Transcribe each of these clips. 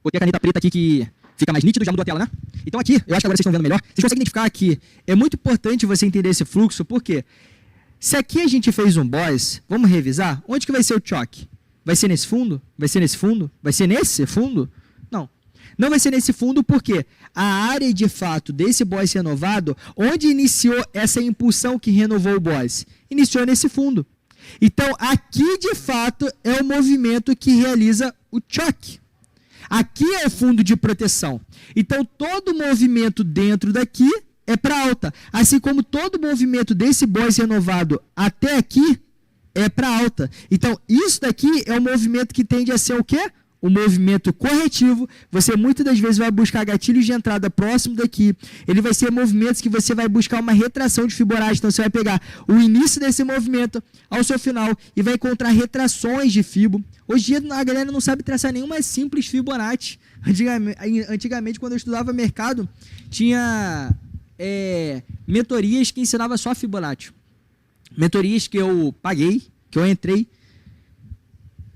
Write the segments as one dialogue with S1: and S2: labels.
S1: Botei a caneta preta aqui que fica mais nítido, já mudou a tela, né? Então aqui, eu acho que agora vocês estão vendo melhor. Vocês conseguem identificar que é muito importante você entender esse fluxo, porque se aqui a gente fez um boss, vamos revisar, onde que vai ser o choque? Vai ser nesse fundo? Vai ser nesse fundo? Vai ser nesse fundo? Não. Não vai ser nesse fundo porque a área de fato desse boss renovado, onde iniciou essa impulsão que renovou o boss? Iniciou nesse fundo. Então aqui de fato é o movimento que realiza o choque. Aqui é o fundo de proteção. Então todo movimento dentro daqui é para alta. Assim como todo movimento desse boss renovado até aqui é para alta. Então isso daqui é um movimento que tende a ser o quê? O movimento corretivo. Você muitas das vezes vai buscar gatilhos de entrada próximo daqui. Ele vai ser movimentos que você vai buscar uma retração de Fibonacci. Então você vai pegar o início desse movimento ao seu final e vai encontrar retrações de Fibo. Hoje em dia a galera não sabe traçar nenhuma simples Fibonacci. Antigamente, quando eu estudava mercado, tinha mentorias que ensinavam só Fibonacci. Mentorias que eu paguei, que eu entrei,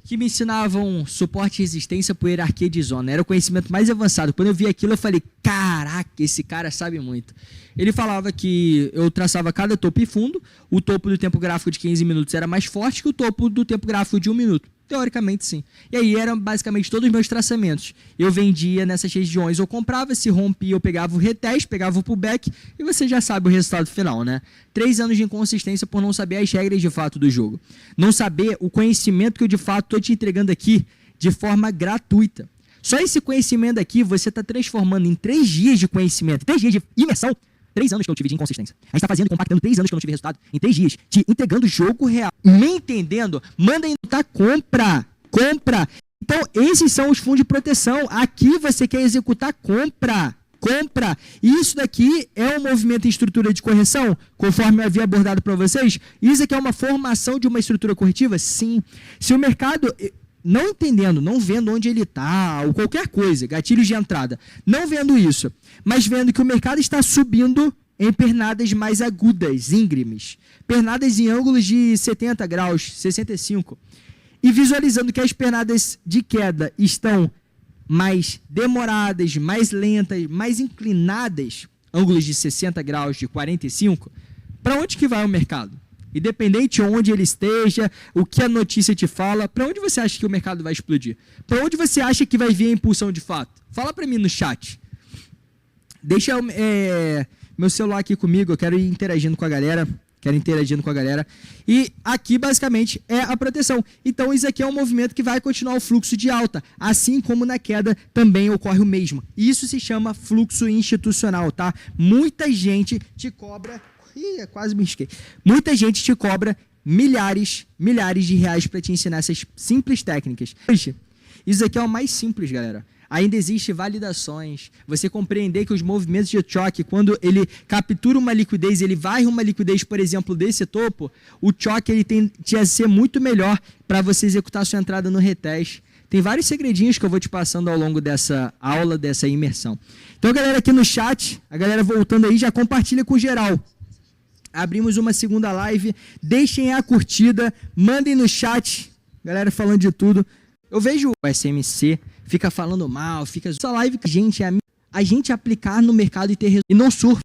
S1: que me ensinavam suporte e resistência por hierarquia de zona. Era o conhecimento mais avançado. Quando eu vi aquilo, eu falei, caraca, esse cara sabe muito. Ele falava que eu traçava cada topo e fundo, o topo do tempo gráfico de 15 minutos era mais forte que o topo do tempo gráfico de 1 minuto. Teoricamente, sim. E aí eram basicamente todos os meus traçamentos. Eu vendia nessas regiões, eu comprava, se rompia, eu pegava o reteste, pegava o pullback, e você já sabe o resultado final, né? 3 anos de inconsistência por não saber as regras de fato do jogo. Não saber o conhecimento que eu de fato estou te entregando aqui de forma gratuita. Só esse conhecimento aqui você está transformando em 3 dias de conhecimento, 3 dias de imersão. 3 anos que eu tive de inconsistência. A gente está fazendo, compactando 3 anos que eu não tive resultado em 3 dias, te entregando jogo real. Me entendendo? Manda aí, tá? Compra. Compra. Então, esses são os fundos de proteção. Aqui você quer executar compra. Compra. Isso daqui é um movimento em estrutura de correção, conforme eu havia abordado para vocês. Isso aqui é uma formação de uma estrutura corretiva? Sim. Se o mercado, não entendendo, não vendo onde ele está, ou qualquer coisa, gatilhos de entrada, não vendo isso, mas vendo que o mercado está subindo em pernadas mais agudas, íngremes, pernadas em ângulos de 70 graus, 65, e visualizando que as pernadas de queda estão mais demoradas, mais lentas, mais inclinadas, ângulos de 60 graus, de 45, para onde que vai o mercado? Independente de onde ele esteja, o que a notícia te fala, para onde você acha que o mercado vai explodir? Para onde você acha que vai vir a impulsão de fato? Fala para mim no chat. Deixa meu celular aqui comigo, eu quero ir interagindo com a galera. E aqui, basicamente, é a proteção. Então, isso aqui é um movimento que vai continuar o fluxo de alta. Assim como na queda também ocorre o mesmo. Isso se chama fluxo institucional, tá? Muita gente te cobra... Ih, quase me esqueci. Muita gente te cobra milhares de reais para te ensinar essas simples técnicas. Isso aqui é o mais simples, galera. Ainda existem validações. Você compreender que os movimentos de choque, quando ele captura uma liquidez, ele varre uma liquidez, por exemplo, desse topo, o choque ele tende a ser muito melhor para você executar a sua entrada no reteste. Tem vários segredinhos que eu vou te passando ao longo dessa aula, dessa imersão. Então, galera aqui no chat, a galera voltando aí, já compartilha com geral. Abrimos uma segunda live, deixem a curtida, mandem no chat, galera falando de tudo. Eu vejo o SMC, fica falando mal, fica... Essa live que a gente aplicar no mercado e ter resultado. E não surfa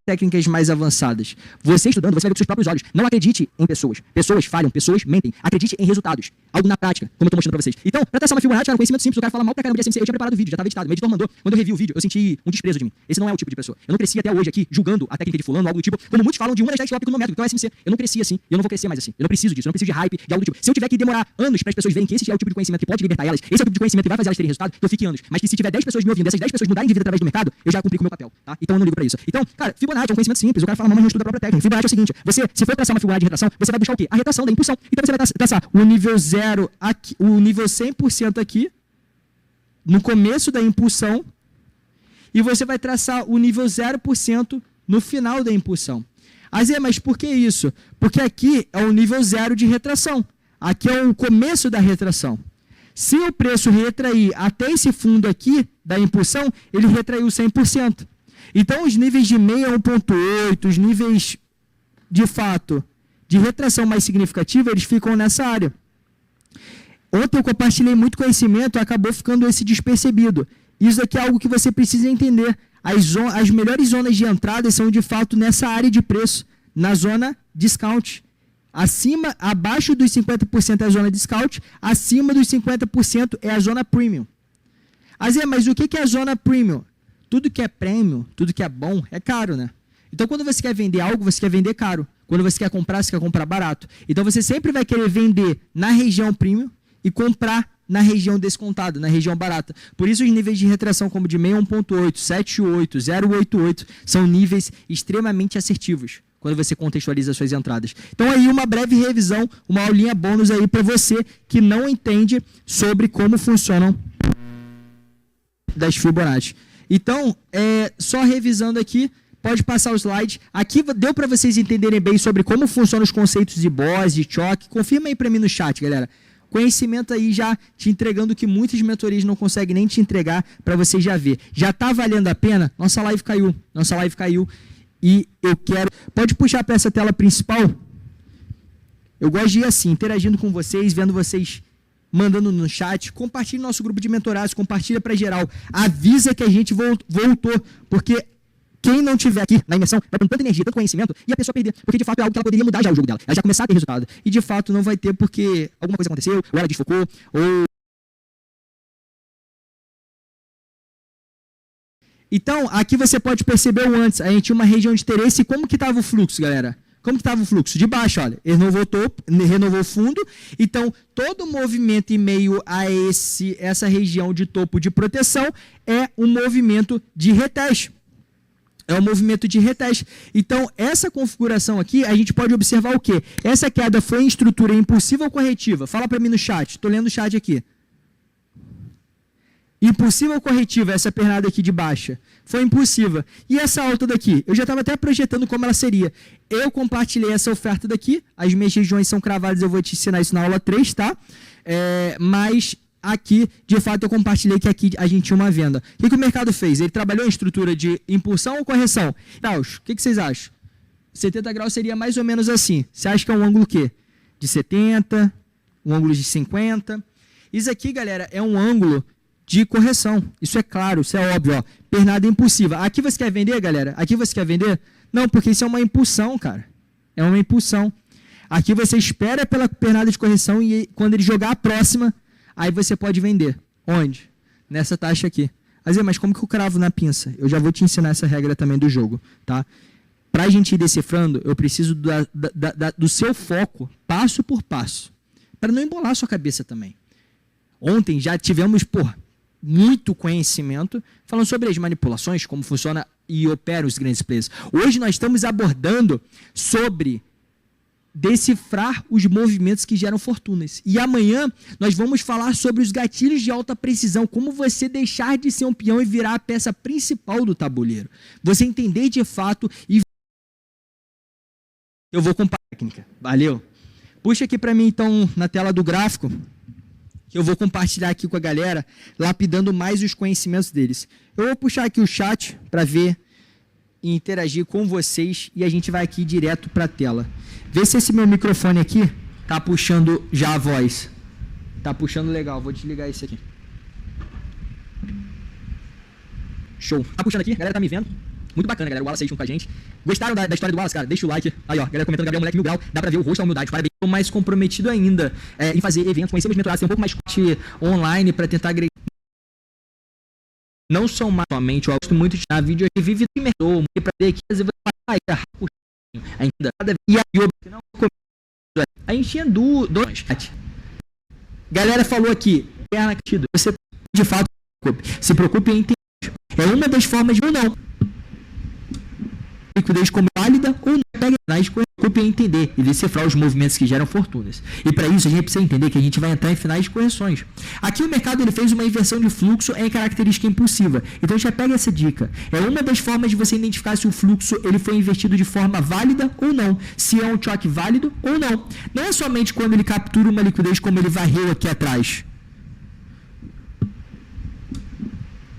S1: técnicas mais avançadas. Você estudando, você vai ver com seus próprios olhos. Não acredite em pessoas. Pessoas falham, pessoas mentem. Acredite em resultados. Algo na prática, como eu estou mostrando para vocês. Então, para traçar uma Fibonacci, cara, um conhecimento simples, o cara fala mal pra caramba de SMC. Eu tinha preparado o vídeo, já estava editado. Meu editor mandou. Quando eu revi o vídeo, eu senti um desprezo de mim. Esse não é o tipo de pessoa. Eu não cresci até hoje aqui julgando a técnica de fulano, algo do tipo. Como muitos falam de uma das 10 tópicos no método, que é o SMC. Eu não cresci assim, e eu não vou crescer mais assim. Eu não preciso disso, eu não preciso de hype, de algo do tipo. Se eu tiver que demorar anos para as pessoas verem que esse é o tipo de conhecimento que pode libertar elas, esse é o tipo de conhecimento que vai fazer elas terem resultado, que eu fique anos. Mas que se tiver 10 pessoas me ouvindo, dessas 10 pessoas mudarem de vida através do mercado, eu já cumpri com o meu papel, tá? Então eu não ligo pra isso. Então, cara, Fibonacci é um conhecimento simples, o cara fala, mas não estuda a própria técnica. Fibonacci é o seguinte, você, se for traçar uma Fibonacci de retração, você vai buscar o quê? A retração da impulsão. Então você vai traçar o nível 0 aqui, o nível 100% aqui, no começo da impulsão, e você vai traçar o nível 0% no final da impulsão. Mas por que isso? Porque aqui é o nível 0 de retração. Aqui é o começo da retração. Se o preço retrair até esse fundo aqui da impulsão, ele retraiu 100%. Então, os níveis de meia 1.8, os níveis, de fato, de retração mais significativa, eles ficam nessa área. Ontem eu compartilhei muito conhecimento e acabou ficando esse despercebido. Isso aqui é algo que você precisa entender. As melhores zonas de entrada são de fato nessa área de preço, na zona discount. Abaixo dos 50% é a zona discount, acima dos 50% é a zona premium. Mas o que é a zona premium? Tudo que é premium, tudo que é bom, é caro, né? Então, quando você quer vender algo, você quer vender caro. Quando você quer comprar barato. Então, você sempre vai querer vender na região premium e comprar na região descontada, na região barata. Por isso, os níveis de retração como de 61.8, 78, 088 são níveis extremamente assertivos quando você contextualiza suas entradas. Então, aí uma breve revisão, uma aulinha bônus aí para você que não entende sobre como funcionam das Fibonacci. Então, só revisando aqui, pode passar o slide. Aqui deu para vocês entenderem bem sobre como funcionam os conceitos de Boss, de choque. Confirma aí para mim no chat, galera. Conhecimento aí já te entregando o que muitas mentorias não conseguem nem te entregar para você já ver. Já está valendo a pena? Nossa live caiu. E eu quero... Pode puxar para essa tela principal? Eu gosto de ir assim, interagindo com vocês, vendo vocês mandando no chat. Compartilhe nosso grupo de mentorados, compartilha para geral. Avisa que a gente voltou, porque... Quem não tiver aqui na imersão vai ter tanta energia, tanto conhecimento, e a pessoa perder. Porque, de fato, é algo que ela poderia mudar já o jogo dela. Ela já começar a ter resultado. E, de fato, não vai ter porque alguma coisa aconteceu, ou ela desfocou, ou... Então, aqui você pode perceber o antes. A gente tinha uma região de interesse. E como que estava o fluxo, galera? Como que estava o fluxo? De baixo, olha. Ele renovou o fundo. Então, todo movimento em meio a essa região de topo de proteção é um movimento de reteste. É um movimento de reteste. Então, essa configuração aqui, a gente pode observar o quê? Essa queda foi em estrutura impulsiva ou corretiva? Fala para mim no chat. Estou lendo o chat aqui. Impulsiva ou corretiva, essa pernada aqui de baixa? Foi impulsiva. E essa alta daqui? Eu já estava até projetando como ela seria. Eu compartilhei essa oferta daqui. As minhas regiões são cravadas, eu vou te ensinar isso na aula 3, tá? Mas... Aqui, de fato, eu compartilhei que aqui a gente tinha uma venda. O que o mercado fez? Ele trabalhou em estrutura de impulsão ou correção? Taos, o que vocês acham? 70 graus seria mais ou menos assim. Você acha que é um ângulo o quê? De 70, um ângulo de 50. Isso aqui, galera, é um ângulo de correção. Isso é claro, isso é óbvio. Ó. Pernada impulsiva. Aqui você quer vender, galera? Aqui você quer vender? Não, porque isso é uma impulsão, cara. É uma impulsão. Aqui você espera pela pernada de correção e quando ele jogar a próxima... Aí você pode vender. Onde? Nessa taxa aqui. Mas como que eu cravo na pinça? Eu já vou te ensinar essa regra também do jogo. Tá? Para a gente ir decifrando, eu preciso do seu foco, passo por passo. Para não embolar a sua cabeça também. Ontem já tivemos, muito conhecimento falando sobre as manipulações, como funciona e opera os grandes players. Hoje nós estamos abordando sobre... decifrar os movimentos que geram fortunas. E amanhã nós vamos falar sobre os gatilhos de alta precisão, como você deixar de ser um peão e virar a peça principal do tabuleiro. Você entender de fato e... Eu vou comparar a técnica. Valeu? Puxa aqui para mim então na tela do gráfico, que eu vou compartilhar aqui com a galera, lapidando mais os conhecimentos deles. Eu vou puxar aqui o chat para ver e interagir com vocês e a gente vai aqui direto para a tela. Vê se esse meu microfone aqui tá puxando já a voz. Tá puxando legal, vou desligar esse aqui. Show. Tá puxando aqui, a galera tá me vendo. Muito bacana, galera, o Wallace aí junto com a gente. Gostaram da história do Wallace, cara? Deixa o like. Aí, ó, galera comentando, Gabriel Moleque 1000 grau. Dá pra ver o rosto da humildade. Parabéns. Estou mais comprometido ainda em fazer eventos, conhecer meus mentorados, ter um pouco mais de online pra tentar agregar. Não são mais somente, eu gosto muito de dar vídeo aqui, vive do mercado, pra ver aqui, às vezes vai ainda cada vez e não a gente tinha dois. Galera falou aqui, você de fato se preocupe em entender. É uma das formas de ou não. Liquidez como válida ou não. Pega finais, preocupe em entender e decifrar os movimentos que geram fortunas. E para isso a gente precisa entender que a gente vai entrar em finais de correções. Aqui o mercado ele fez uma inversão de fluxo em característica impulsiva. Então já pega essa dica. É uma das formas de você identificar se o fluxo ele foi invertido de forma válida ou não. Se é um choque válido ou não. Não é somente quando ele captura uma liquidez como ele varreu aqui atrás.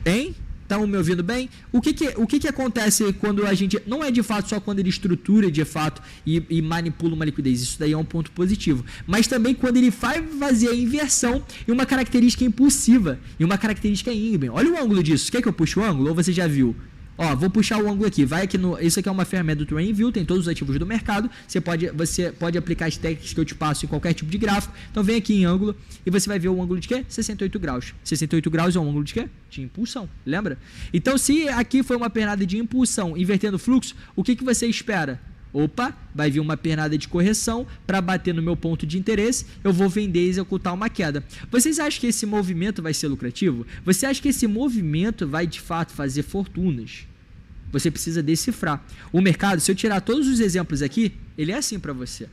S1: Hein? Estão me ouvindo bem? O que acontece quando a gente... Não é de fato só quando ele estrutura de fato e manipula uma liquidez. Isso daí é um ponto positivo. Mas também quando ele faz fazer a inversão em uma característica impulsiva. E uma característica íngime. Olha o ângulo disso. Quer que eu puxe o ângulo? Ou você já viu? Ó, vou puxar o ângulo aqui. Vai aqui no... Isso aqui é uma ferramenta do TradingView, tem todos os ativos do mercado. Você pode aplicar as técnicas que eu te passo em qualquer tipo de gráfico. Então vem aqui em ângulo e você vai ver o ângulo de quê? 68 graus. 68 graus é um ângulo de quê? De impulsão, lembra? Então se aqui foi uma pernada de impulsão invertendo o fluxo, o que você espera? Opa, vai vir uma pernada de correção para bater no meu ponto de interesse, eu vou vender e executar uma queda. Vocês acham que esse movimento vai ser lucrativo? Você acha que esse movimento vai de fato fazer fortunas? Você precisa decifrar. O mercado, se eu tirar todos os exemplos aqui, ele é assim para você.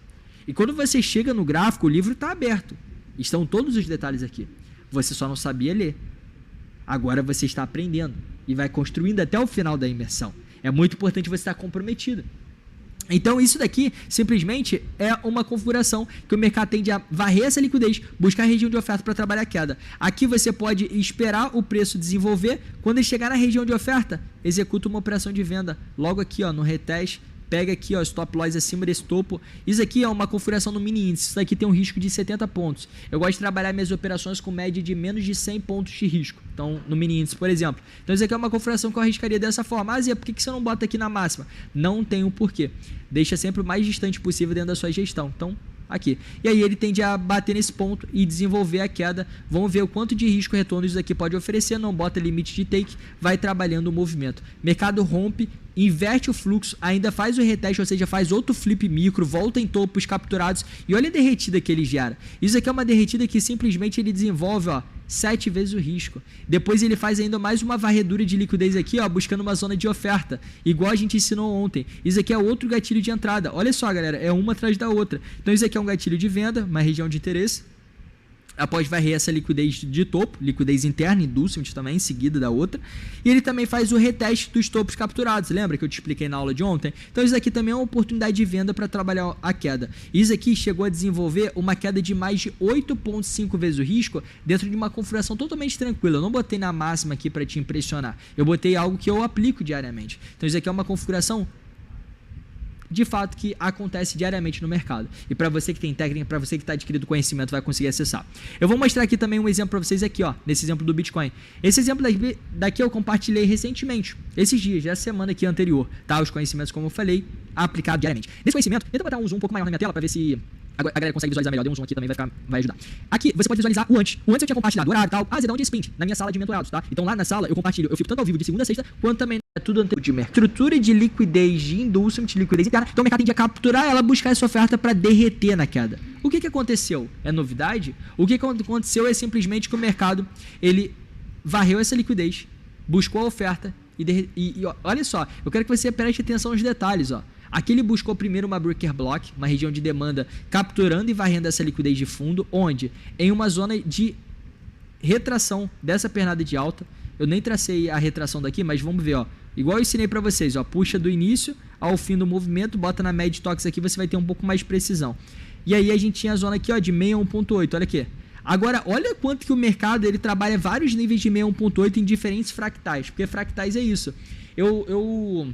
S1: E quando você chega no gráfico, o livro está aberto. Estão todos os detalhes aqui. Você só não sabia ler. Agora você está aprendendo e vai construindo até o final da imersão. É muito importante você estar comprometido. Então isso daqui simplesmente é uma configuração que o mercado tende a varrer essa liquidez, buscar a região de oferta para trabalhar a queda. Aqui você pode esperar o preço desenvolver, quando ele chegar na região de oferta, executa uma operação de venda. Logo aqui ó, no retest, pega aqui ó, stop loss acima desse topo. Isso aqui é uma configuração no mini índice, isso daqui tem um risco de 70 pontos. Eu gosto de trabalhar minhas operações com média de menos de 100 pontos de risco. Então, no mini índice, por exemplo. Então, isso aqui é uma configuração que eu arriscaria dessa forma. Ah, Zé, por que você não bota aqui na máxima? Não tem um porquê. Deixa sempre o mais distante possível dentro da sua gestão. Então, aqui. E aí ele tende a bater nesse ponto e desenvolver a queda. Vamos ver o quanto de risco e retorno isso aqui pode oferecer. Não bota limite de take, vai trabalhando o movimento. Mercado rompe, inverte o fluxo, ainda faz o reteste, ou seja, faz outro flip micro, volta em topos capturados e olha a derretida que ele gera. Isso aqui é uma derretida que simplesmente ele desenvolve, ó, 7 vezes o risco. Depois ele faz ainda mais uma varredura de liquidez aqui, ó, buscando uma zona de oferta, igual a gente ensinou ontem. Isso aqui é outro gatilho de entrada. Olha só, galera, é uma atrás da outra. Então isso aqui é um gatilho de venda, uma região de interesse. Após varrer essa liquidez de topo, liquidez interna, inducement também, em seguida da outra. E ele também faz o reteste dos topos capturados. Lembra que eu te expliquei na aula de ontem? Então isso aqui também é uma oportunidade de venda para trabalhar a queda. Isso aqui chegou a desenvolver uma queda de mais de 8,5 vezes o risco dentro de uma configuração totalmente tranquila. Eu não botei na máxima aqui para te impressionar. Eu botei algo que eu aplico diariamente. Então isso aqui é uma configuração de fato que acontece diariamente no mercado. E para você que tem técnica, para você que está adquirindo conhecimento, vai conseguir acessar. Eu vou mostrar aqui também um exemplo para vocês aqui, ó, nesse exemplo do Bitcoin. Esse exemplo daqui eu compartilhei recentemente, esses dias, já semana aqui anterior, tá? Os conhecimentos, como eu falei, aplicado diariamente. Nesse conhecimento, tenta botar um zoom um pouco maior na minha tela para ver se a galera consegue visualizar melhor. Dê um zoom aqui também, vai ajudar. Aqui, você pode visualizar o antes. O antes eu tinha compartilhado o horário e tal. Ah, Zé, onde é esse print? Na minha sala de mentorados, tá? Então lá na sala eu compartilho, eu fico tanto ao vivo de segunda a sexta, quanto também é tudo anterior de mercado. Estrutura de liquidez de inducement, liquidez interna. Então o mercado tende a capturar ela, buscar essa oferta para derreter na queda. O que aconteceu? É novidade? O que aconteceu é simplesmente que o mercado, ele varreu essa liquidez, buscou a oferta e olha só, eu quero que você preste atenção nos detalhes, ó. Aqui ele buscou primeiro uma breaker block, uma região de demanda, capturando e varrendo essa liquidez de fundo, onde? Em uma zona de retração dessa pernada de alta. Eu nem tracei a retração daqui, mas vamos ver, ó. Igual eu ensinei para vocês, ó, puxa do início ao fim do movimento, bota na média de toques aqui, você vai ter um pouco mais de precisão. E aí a gente tinha a zona aqui, ó, de 61.8, olha aqui. Agora, olha quanto que o mercado, ele trabalha vários níveis de 61.8 em diferentes fractais, porque fractais é isso. Eu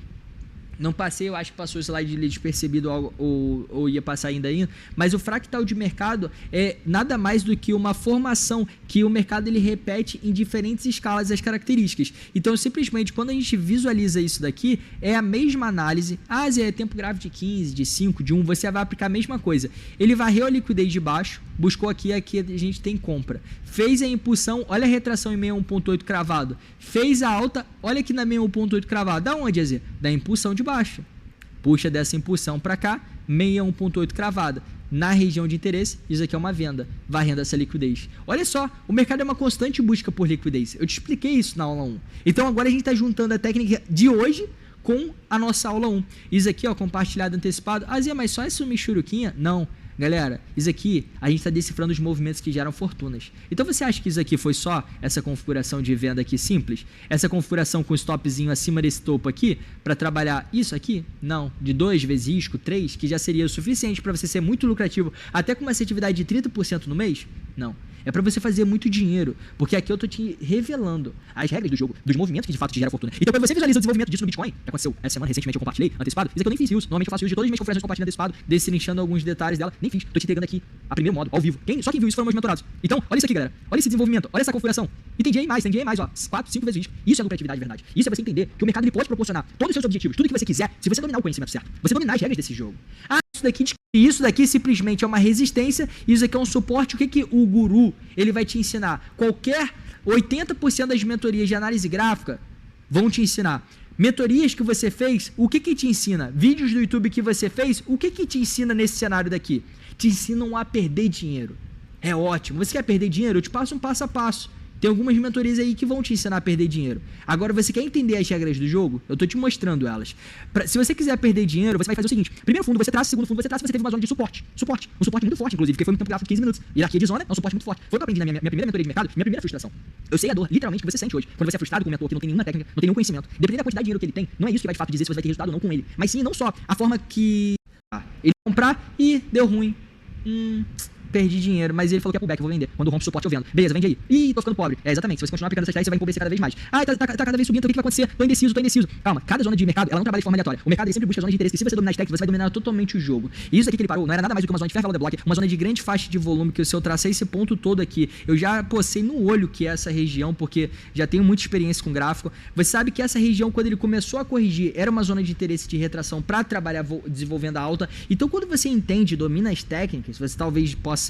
S1: não passei, eu acho que passou o slide despercebido ou ia passar ainda, mas o fractal de mercado é nada mais do que uma formação que o mercado ele repete em diferentes escalas as características. Então, simplesmente, quando a gente visualiza isso daqui, é a mesma análise. Ah, Zé, é tempo gráfico de 15, de 5, de 1, você vai aplicar a mesma coisa. Ele varreu a liquidez de baixo, buscou aqui a gente tem compra. Fez a impulsão, olha a retração em 61.8 cravado. Fez a alta, olha aqui na 61.8 cravado. Da onde, Zé? Da impulsão de baixo. Puxa dessa impulsão para cá, 61.8 cravada. Na região de interesse, isso aqui é uma venda, varrendo essa liquidez. Olha só, o mercado é uma constante busca por liquidez. Eu te expliquei isso na aula 1. Então agora a gente está juntando a técnica de hoje com a nossa aula 1. Isso aqui, ó, compartilhado antecipado. Ah, Zé, mas só essa michuruquinha? Não. Galera, isso aqui, a gente está decifrando os movimentos que geram fortunas. Então você acha que isso aqui foi só essa configuração de venda aqui simples? Essa configuração com stopzinho acima desse topo aqui, para trabalhar isso aqui? Não. De 2 vezes risco, 3, que já seria o suficiente para você ser muito lucrativo, até com uma assertividade de 30% no mês? Não. É pra você fazer muito dinheiro. Porque aqui eu tô te revelando as regras do jogo, dos movimentos que de fato te geram fortuna. Então quando você visualiza o desenvolvimento disso no Bitcoin, que aconteceu essa semana, recentemente eu compartilhei, antecipado, isso aqui eu nem fiz isso. Normalmente eu faço isso de todas as minhas conferências compartilhando antecipado, destrinchando alguns detalhes dela. Nem fiz. Tô te entregando aqui a primeiro modo, ao vivo. Só quem viu isso foram meus mentorados. Então, olha isso aqui, galera. Olha esse desenvolvimento, olha essa configuração. E tem dinheiro mais, ó. 4, 5 vezes risco. Isso é lucratividade de verdade. Isso é você entender que o mercado ele pode proporcionar todos os seus objetivos, tudo que você quiser, se você dominar o conhecimento certo. Você dominar as regras desse jogo. Ah, isso daqui simplesmente é uma resistência, isso aqui é um suporte. O que o guru ele vai te ensinar? 80% das mentorias de análise gráfica vão te ensinar. Mentorias que você fez, o que te ensina? Vídeos do YouTube que você fez, o que te ensina nesse cenário daqui? Te ensinam a perder dinheiro. É ótimo. Você quer perder dinheiro? Eu te passo um passo a passo. Tem algumas mentorias aí que vão te ensinar a perder dinheiro. Agora, você quer entender as regras do jogo? Eu tô te mostrando elas. Se você quiser perder dinheiro, você vai fazer o seguinte. Primeiro fundo você traça, segundo fundo você traça, você teve uma zona de suporte. Um suporte muito forte, inclusive, porque foi um tempo gráfico de 15 minutos. Hierarquia de zona é um suporte muito forte. Foi o que eu aprendi na minha primeira mentoria de mercado, minha primeira frustração. Eu sei a dor, literalmente, que você sente hoje. Quando você é frustrado com um mentor que não tem nenhuma técnica, não tem nenhum conhecimento. Dependendo da quantidade de dinheiro que ele tem, não é isso que vai de fato dizer se você vai ter resultado ou não com ele. Mas sim, não só a forma que ele comprar e deu ruim. Perdi dinheiro, mas ele falou que é pullback, eu vou vender. Quando rompe o suporte eu vendo. Beleza, vende aí. Ih, tô ficando pobre. É, exatamente. Se você continuar aplicando essas técnicas, você vai empobrecer cada vez mais. Ah, tá cada vez subindo, então o que vai acontecer? Tô indeciso. Calma, cada zona de mercado, ela não trabalha de forma aleatória. O mercado ele sempre busca zonas de interesse, e se você dominar as técnicas, você vai dominar totalmente o jogo. E isso aqui que ele parou, não era nada mais do que uma zona de fair value block, uma zona de grande faixa de volume, que se eu tracei esse ponto todo aqui, eu já postei no olho que é essa região, porque já tenho muita experiência com gráfico. Você sabe que essa região, quando ele começou a corrigir, era uma zona de interesse de retração para trabalhar desenvolvendo a alta. Então, quando você entende, domina as técnicas, você talvez possa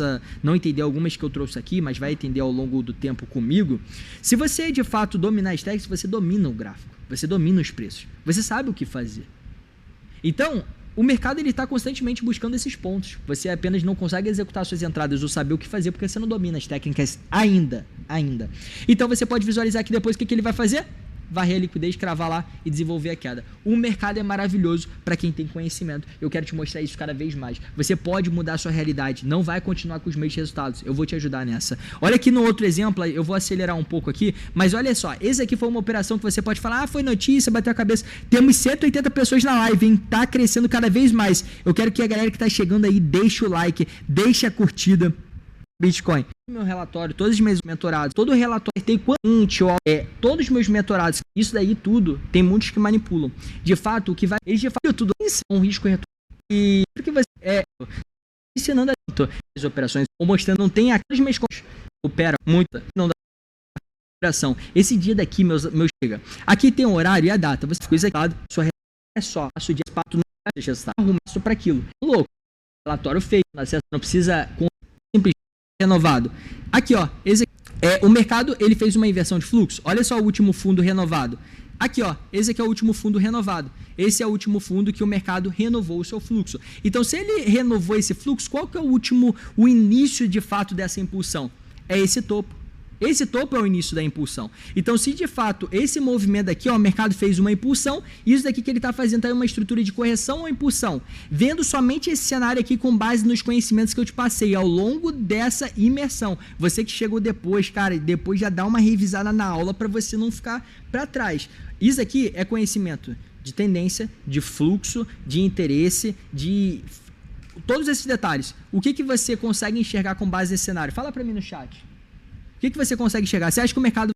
S1: não entender algumas que eu trouxe aqui, mas vai entender ao longo do tempo comigo. Se você de fato dominar as técnicas, você domina o gráfico, você domina os preços, você sabe o que fazer. Então, o mercado ele está constantemente buscando esses pontos. Você apenas não consegue executar suas entradas ou saber o que fazer porque você não domina as técnicas ainda. Então você pode visualizar aqui depois o que ele vai fazer? Varrer a liquidez, cravar lá e desenvolver a queda. O mercado é maravilhoso para quem tem conhecimento. Eu quero te mostrar isso cada vez mais. Você pode mudar a sua realidade, não vai continuar com os mesmos resultados. Eu vou te ajudar nessa. Olha aqui no outro exemplo, eu vou acelerar um pouco aqui, mas olha só, esse aqui foi uma operação que você pode falar, foi notícia, bateu a cabeça. Temos 180 pessoas na live, hein? Tá crescendo cada vez mais. Eu quero que a galera que tá chegando aí deixe o like, deixe a curtida. Bitcoin. Meu relatório, todos os meus mentorados, todo o relatório tem todos os meus mentorados, isso daí tudo, tem muitos que manipulam. De fato, o que vai, eles de fato tudo é um risco retorno. E o que você ensinando as operações, ou mostrando, não tem aqueles meus opera muito, não dá operação. Esse dia daqui, meus chega. Aqui tem o horário e a data, você ficou executado, sua é só, a sua dia pato não deixa estar arrumado só para aquilo. Louco. Relatório feito, não precisa simplesmente renovado. Aqui, ó, o mercado ele fez uma inversão de fluxo. Olha só o último fundo renovado. Aqui, ó, esse aqui é o último fundo renovado. Esse é o último fundo que o mercado renovou o seu fluxo. Então, se ele renovou esse fluxo, qual que é o início de fato dessa impulsão? É esse topo. Esse topo é o início da impulsão. Então, se de fato esse movimento aqui, ó, o mercado fez uma impulsão, isso daqui que ele está fazendo é uma estrutura de correção ou impulsão? Vendo somente esse cenário aqui com base nos conhecimentos que eu te passei ao longo dessa imersão. Você que chegou depois, cara, depois já dá uma revisada na aula para você não ficar para trás. Isso aqui é conhecimento de tendência, de fluxo, de interesse, de todos esses detalhes. O que você consegue enxergar com base nesse cenário? Fala para mim no chat. O que você consegue chegar? Você acha que o mercado...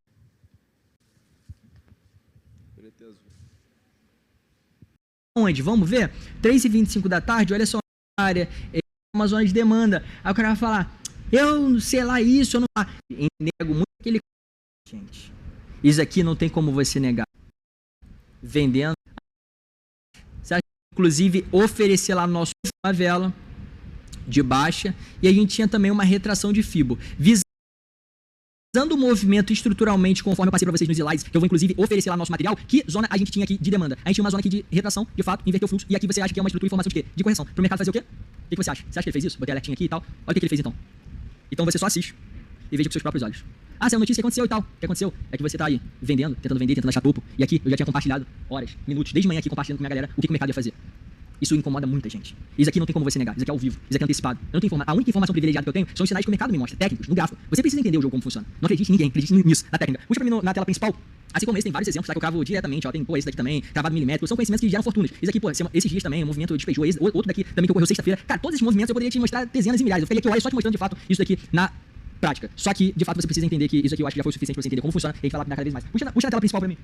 S1: Onde? Vamos ver? 3h25 da tarde, olha só a área, é uma zona de demanda. Aí o cara vai falar, eu sei lá isso, eu não... nego muito aquele... Gente, isso aqui não tem como você negar. Vendendo. Você acha que, inclusive, oferecer lá no nosso uma vela de baixa. E a gente tinha também uma retração de FIBO. Visando o movimento estruturalmente, conforme eu passei para vocês nos slides, que eu vou inclusive oferecer lá no nosso material, que zona a gente tinha aqui de demanda? A gente tinha uma zona aqui de retração, de fato, inverteu o fluxo, e aqui você acha que é uma estrutura de informação de quê? De correção. Para o mercado fazer o quê? O que você acha? Você acha que ele fez isso? Botei a alertinha aqui e tal. Olha o que ele fez então. Então você só assiste e veja com seus próprios olhos. Ah, essa é uma notícia que aconteceu e tal. O que aconteceu é que você tá aí vendendo, tentando achar topo, e aqui eu já tinha compartilhado horas, minutos, desde manhã aqui compartilhando com a minha galera o que o mercado ia fazer. Isso incomoda muita gente. Isso aqui não tem como você negar. Isso aqui é ao vivo. Isso aqui é antecipado. Eu não tenho a única informação privilegiada que eu tenho são os sinais que o mercado me mostra, técnicos, no gráfico. Você precisa entender o jogo como funciona. Não acredite em ninguém, acredite nisso, na técnica. Puxa pra mim na tela principal. Assim como esse, tem vários exemplos, tá? Que eu cravo diretamente, ó. Tem, esse daqui também, cravado milimétrico. São conhecimentos que geram fortunas. Isso aqui, esses dias também, o movimento despejou. Outro daqui também que ocorreu sexta-feira. Cara, todos esses movimentos eu poderia te mostrar dezenas e milhares. Eu ficaria aqui horas só te mostrando de fato isso daqui prática. Só que, de fato, você precisa entender que isso aqui eu acho que já foi o suficiente pra você entender como funciona e a gente vai lá cada vez mais. Puxa na tela principal pra mim.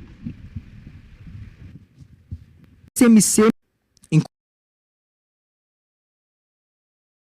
S1: CMC